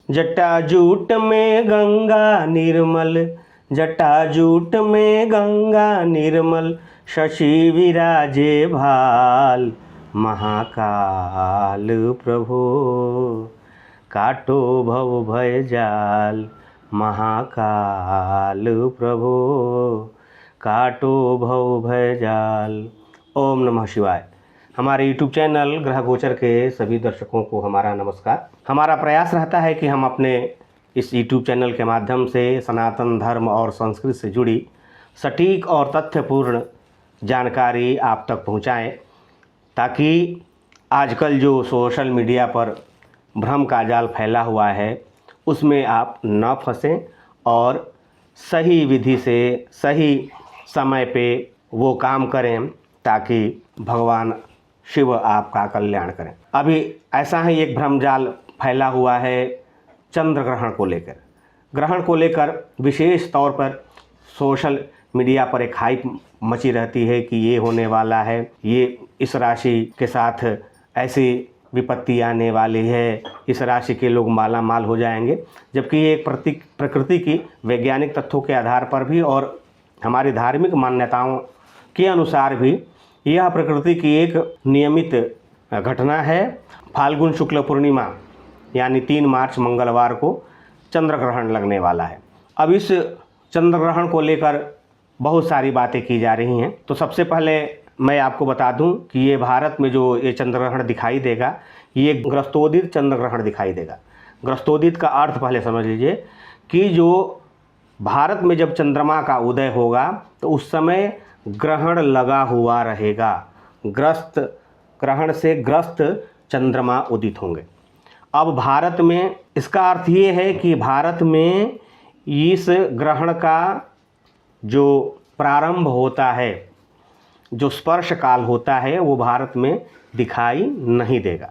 जटाजूट में गंगा निर्मल, जटाजूट में गंगा निर्मल, शशि विराजे भाल। महाकाल प्रभो काटो भव भय जाल, महाकाल प्रभो काटो भव भय जाल। ओम नमः शिवाय। हमारे YouTube चैनल ग्रह गोचर के सभी दर्शकों को हमारा नमस्कार। हमारा प्रयास रहता है कि हम अपने इस YouTube चैनल के माध्यम से सनातन धर्म और संस्कृति से जुड़ी सटीक और तथ्यपूर्ण जानकारी आप तक पहुंचाएं, ताकि आजकल जो सोशल मीडिया पर भ्रम का जाल फैला हुआ है उसमें आप न फंसें और सही विधि से सही समय पे वो काम करें, ताकि भगवान शिव आपका कल्याण करें। अभी ऐसा ही एक भ्रमजाल फैला हुआ है चंद्र ग्रहण को लेकर। ग्रहण को लेकर विशेष तौर पर सोशल मीडिया पर एक हाइप मची रहती है कि ये होने वाला है, ये इस राशि के साथ ऐसी विपत्ति आने वाली है, इस राशि के लोग माला माल हो जाएंगे। जबकि ये एक प्रकृति की वैज्ञानिक तथ्यों के आधार पर भी और हमारी धार्मिक मान्यताओं के अनुसार भी यह प्रकृति की एक नियमित घटना है। फाल्गुन शुक्ल पूर्णिमा यानी 3 मार्च मंगलवार को चंद्र ग्रहण लगने वाला है। अब इस चंद्र ग्रहण को लेकर बहुत सारी बातें की जा रही हैं। तो सबसे पहले मैं आपको बता दूं कि ये भारत में जो ये चंद्र ग्रहण दिखाई देगा, ये ग्रस्तोदित चंद्र ग्रहण दिखाई देगा। ग्रस्तोदित का अर्थ पहले समझ लीजिए कि जो भारत में जब चंद्रमा का उदय होगा तो उस समय ग्रहण लगा हुआ रहेगा। ग्रस्त ग्रहण से ग्रस्त चंद्रमा उदित होंगे। अब भारत में इसका अर्थ ये है कि भारत में इस ग्रहण का जो प्रारंभ होता है, जो स्पर्श काल होता है, वो भारत में दिखाई नहीं देगा।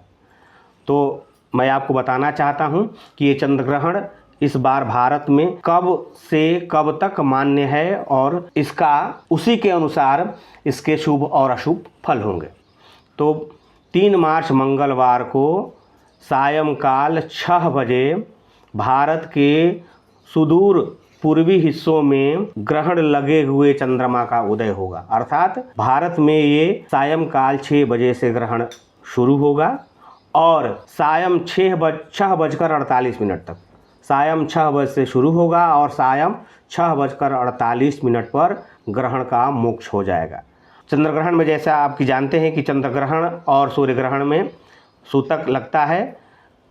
तो मैं आपको बताना चाहता हूँ कि ये चंद्र ग्रहण इस बार भारत में कब से कब तक मान्य है और इसका उसी के अनुसार इसके शुभ और अशुभ फल होंगे। तो 3 मार्च मंगलवार को सायंकाल 6 बजे भारत के सुदूर पूर्वी हिस्सों में ग्रहण लगे हुए चंद्रमा का उदय होगा। अर्थात भारत में ये सायंकाल 6 बजे से ग्रहण शुरू होगा और सायं 6:48 तक, सायं 6 बजे से शुरू होगा और सायं 6:48 पर ग्रहण का मोक्ष हो जाएगा। चंद्र ग्रहण में जैसा आप जानते हैं कि चंद्र ग्रहण और सूर्य ग्रहण में सूतक लगता है।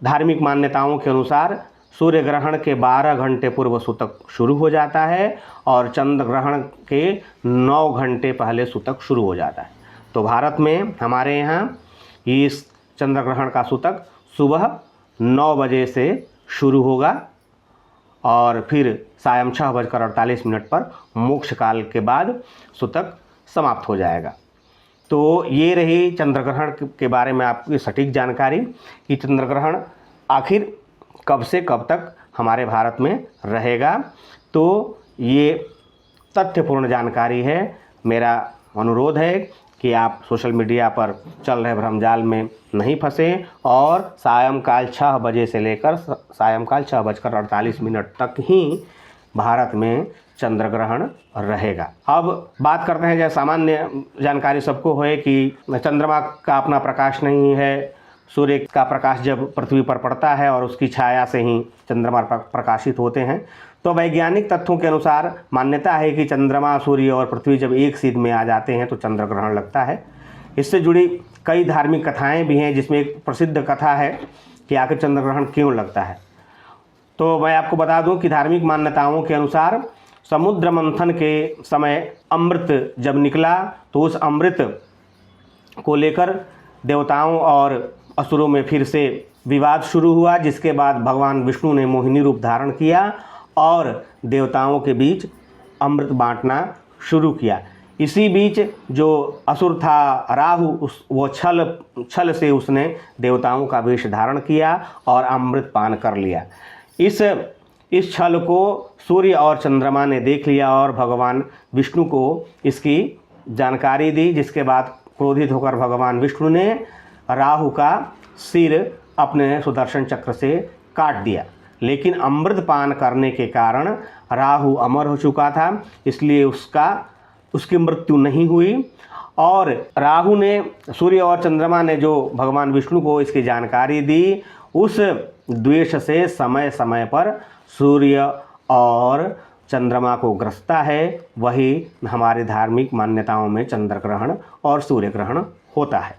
धार्मिक मान्यताओं के अनुसार सूर्य ग्रहण के 12 घंटे पूर्व सूतक शुरू हो जाता है और चंद्र ग्रहण के 9 घंटे पहले सूतक शुरू हो जाता है। तो भारत में हमारे यहाँ इस चंद्र ग्रहण का सूतक सुबह 9 बजे से शुरू होगा और फिर सायं 6:48 पर मोक्ष काल के बाद सूतक समाप्त हो जाएगा। तो ये रही चंद्र ग्रहण के बारे में आपकी सटीक जानकारी कि चंद्र ग्रहण आखिर कब से कब तक हमारे भारत में रहेगा। तो ये तथ्यपूर्ण जानकारी है। मेरा अनुरोध है कि आप सोशल मीडिया पर चल रहे भ्रमजाल में नहीं फंसें और सायंकाल 6 बजे से लेकर सायंकाल 6:48 तक ही भारत में चंद्र ग्रहण रहेगा। अब बात करते हैं, जैसे सामान्य जानकारी सबको है कि चंद्रमा का अपना प्रकाश नहीं है। सूर्य का प्रकाश जब पृथ्वी पर पड़ता है और उसकी छाया से ही चंद्रमा प्रकाशित होते हैं। तो वैज्ञानिक तथ्यों के अनुसार मान्यता है कि चंद्रमा, सूर्य और पृथ्वी जब एक सीध में आ जाते हैं तो चंद्र ग्रहण लगता है। इससे जुड़ी कई धार्मिक कथाएं भी हैं, जिसमें एक प्रसिद्ध कथा है कि आखिर चंद्र ग्रहण क्यों लगता है। तो मैं आपको बता दूं कि धार्मिक मान्यताओं के अनुसार समुद्र मंथन के समय अमृत जब निकला तो उस अमृत को लेकर देवताओं और असुरों में फिर से विवाद शुरू हुआ, जिसके बाद भगवान विष्णु ने मोहिनी रूप धारण किया और देवताओं के बीच अमृत बांटना शुरू किया। इसी बीच जो असुर था राहु, वो छल से उसने देवताओं का वेश धारण किया और अमृत पान कर लिया। इस छल को सूर्य और चंद्रमा ने देख लिया और भगवान विष्णु को इसकी जानकारी दी, जिसके बाद क्रोधित होकर भगवान विष्णु ने राहु का सिर अपने सुदर्शन चक्र से काट दिया। लेकिन अमृत पान करने के कारण राहु अमर हो चुका था, इसलिए उसकी मृत्यु नहीं हुई। और राहु ने, सूर्य और चंद्रमा ने जो भगवान विष्णु को इसकी जानकारी दी, उस द्वेष से समय समय पर सूर्य और चंद्रमा को ग्रसता है। वही हमारे धार्मिक मान्यताओं में चंद्र ग्रहण और सूर्य ग्रहण होता है।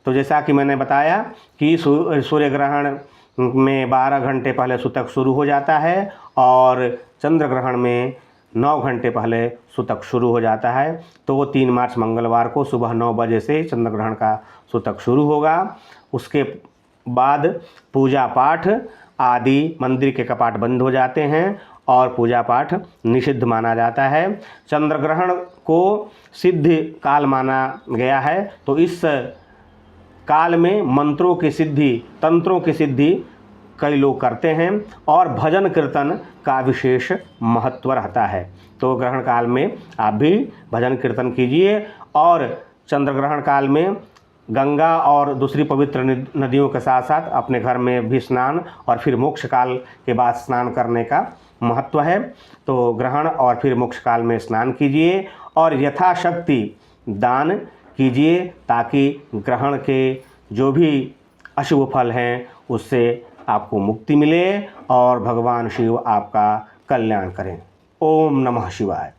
तो जैसा कि मैंने बताया कि सूर्य ग्रहण में 12 घंटे पहले सूतक शुरू हो जाता है और चंद्र ग्रहण में 9 घंटे पहले सूतक शुरू हो जाता है। तो वो 3 मार्च मंगलवार को सुबह 9 बजे से चंद्र ग्रहण का सूतक शुरू होगा। उसके बाद पूजा पाठ आदि, मंदिर के कपाट बंद हो जाते हैं और पूजा पाठ निषिद्ध माना जाता है। चंद्र ग्रहण को सिद्ध काल माना गया है, तो इस काल में मंत्रों की सिद्धि, तंत्रों की सिद्धि कई लोग करते हैं और भजन कीर्तन का विशेष महत्व रहता है। तो ग्रहण काल में आप भी भजन कीर्तन कीजिए और चंद्र ग्रहण काल में गंगा और दूसरी पवित्र नदियों के साथ साथ अपने घर में भी स्नान और फिर मोक्ष काल के बाद स्नान करने का महत्व है। तो ग्रहण और फिर मोक्ष काल में स्नान कीजिए और यथाशक्ति दान कीजिए, ताकि ग्रहण के जो भी अशुभ फल हैं उससे आपको मुक्ति मिले और भगवान शिव आपका कल्याण करें। ओम नमः शिवाय।